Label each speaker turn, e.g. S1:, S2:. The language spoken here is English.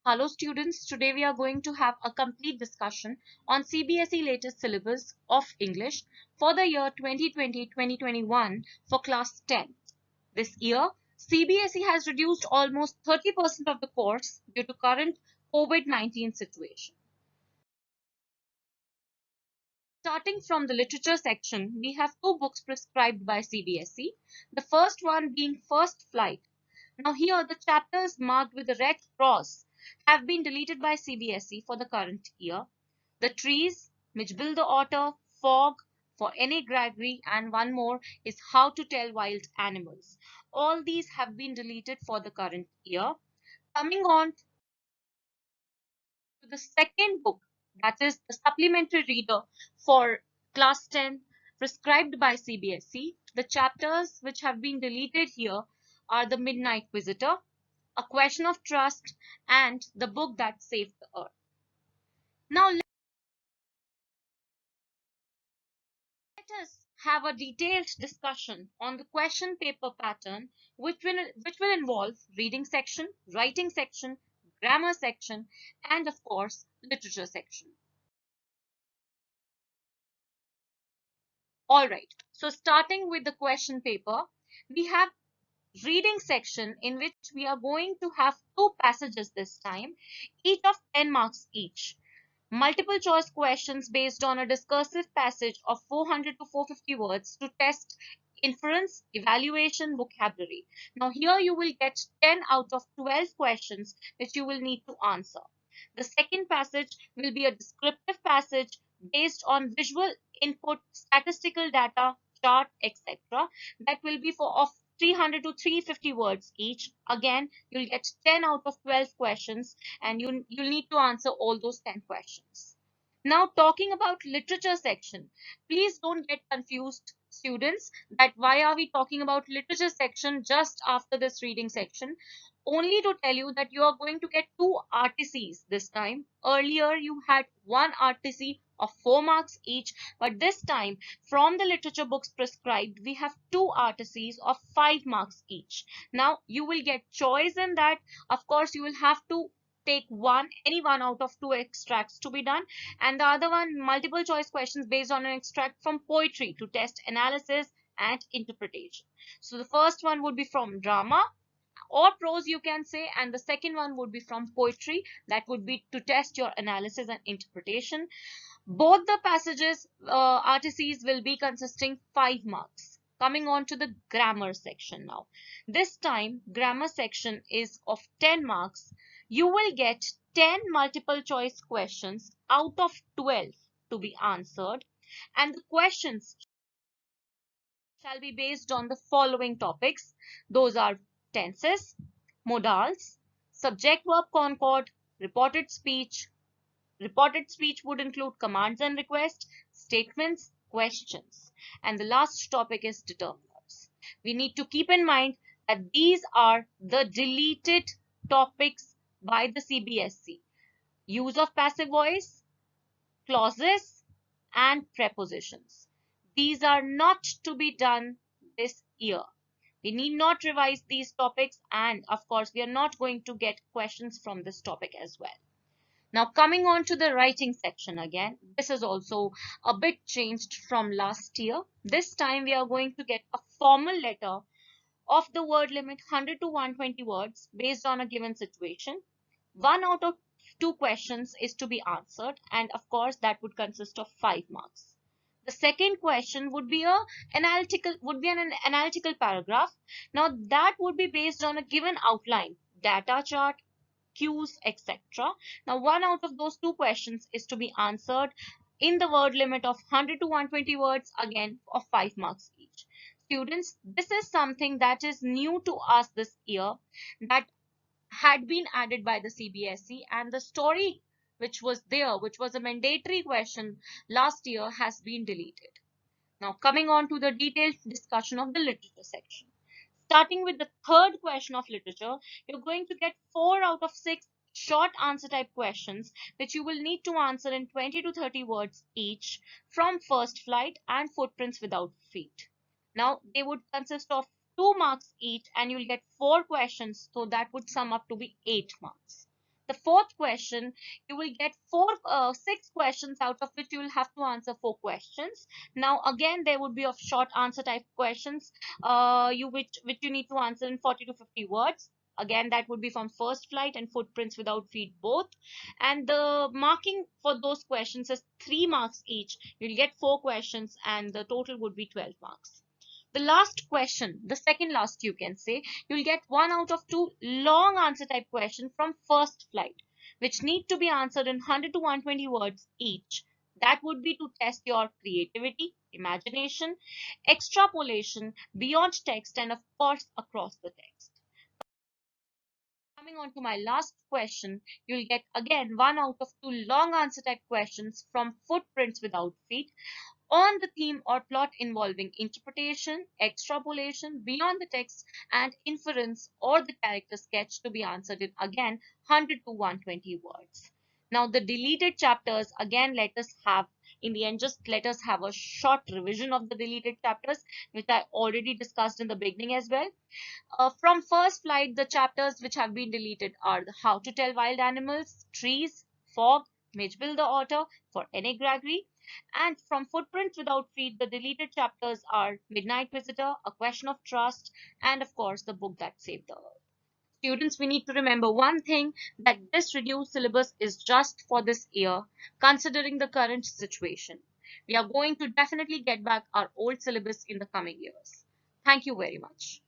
S1: Hello students, today we are going to have a complete discussion on CBSE latest syllabus of English for the year 2020-2021 for class 10. This year, CBSE has reduced almost 30% of the course due to current COVID-19 situation. Starting from the literature section, we have two books prescribed by CBSE, the first one being First Flight. Now here the chapters marked with a red cross have been deleted by CBSE for the current year. The Trees, which Build the Otter, Fog, for N.A. Gregory, and one more is How to Tell Wild Animals. All these have been deleted for the current year. Coming on to the second book, that is the supplementary reader for class 10 prescribed by CBSE. The chapters which have been deleted here are The Midnight Visitor, A Question of Trust, and The Book That Saved the Earth. Now let us have a detailed discussion on the question paper pattern which will involve reading section, writing section, grammar section, and of course literature section. Alright, so starting with the question paper, we have reading section in which we are going to have two passages this time, each of 10 marks each. Multiple choice questions based on a discursive passage of 400 to 450 words to test inference, evaluation, vocabulary. Now here you will get 10 out of 12 questions which you will need to answer. The second passage will be a descriptive passage based on visual input, statistical data, chart, etc. That will be of 300 to 350 words each. Again, you'll get 10 out of 12 questions and you'll need to answer all those 10 questions. Now talking about literature section, please don't get confused students that why are we talking about literature section just after this reading section. Only to tell you that you are going to get two RTCs this time. Earlier you had one RTC of 4 marks each, but this time from the literature books prescribed we have two RTCs of 5 marks each. Now you will get choice in that. Of course you will have to take any one out of two extracts to be done, and the other one multiple choice questions based on an extract from poetry to test analysis and interpretation. So the first one would be from drama or prose you can say, and the second one would be from poetry, that would be to test your analysis and interpretation. Both the passages RTCs will be consisting 5 marks. Coming on to the grammar section now. This time grammar section is of 10 marks. You will get 10 multiple choice questions out of 12 to be answered, and the questions shall be based on the following topics. Those are tenses, modals, subject-verb concord, reported speech. Reported speech would include commands and requests, statements, questions. And the last topic is determiners. We need to keep in mind that these are the deleted topics by the CBSE. Use of passive voice, clauses, and prepositions. These are not to be done this year. We need not revise these topics, and of course we are not going to get questions from this topic as well. Now coming on to the writing section again, this is also a bit changed from last year. This time we are going to get a formal letter of the word limit 100 to 120 words based on a given situation. 1 out of 2 questions is to be answered, and of course that would consist of 5 marks. The second question would be an analytical paragraph. Now that would be based on a given outline, data chart, cues, etc. Now 1 out of those 2 questions is to be answered in the word limit of 100 to 120 words, again of 5 marks each. Students, this is something that is new to us this year, that had been added by the CBSE, and the story which was there, which was a mandatory question last year, has been deleted. Now coming on to the detailed discussion of the literature section. Starting with the third question of literature, you're going to get 4 out of 6 short answer type questions which you will need to answer in 20 to 30 words each from First Flight and Footprints Without Feet. Now they would consist of 2 marks each and you'll get 4 questions, so that would sum up to be 8 marks. The fourth question, you will get six questions, out of which you will have to answer four questions. Now, again, there would be of short answer type questions, which you need to answer in 40 to 50 words. Again, that would be from first flight and footprints without feet both. And the marking for those questions is 3 marks each. You'll get four questions, and the total would be 12 marks. The last question, the second last, you can say, you'll get 1 out of 2 long answer type question from first flight, which need to be answered in 100 to 120 words each. That would be to test your creativity, imagination, extrapolation beyond text, and of course across the text. Coming on to my last question, you'll get again 1 out of 2 long answer type questions from footprints without feet on the theme or plot involving interpretation, extrapolation beyond the text, and inference or the character sketch, to be answered in again 100 to 120 words. Now, the deleted chapters, again, let us have, in the end, just let us have a short revision of the deleted chapters, which I already discussed in the beginning as well. From first flight, the chapters which have been deleted are the How to Tell Wild Animals, Trees, Fog, Midgebill the Otter for N.A. Gregory. And from Footprints Without Feet, the deleted chapters are Midnight Visitor, A Question of Trust, and of course, The Book That Saved the Earth. Students, we need to remember one thing, that this reduced syllabus is just for this year, considering the current situation. We are going to definitely get back our old syllabus in the coming years. Thank you very much.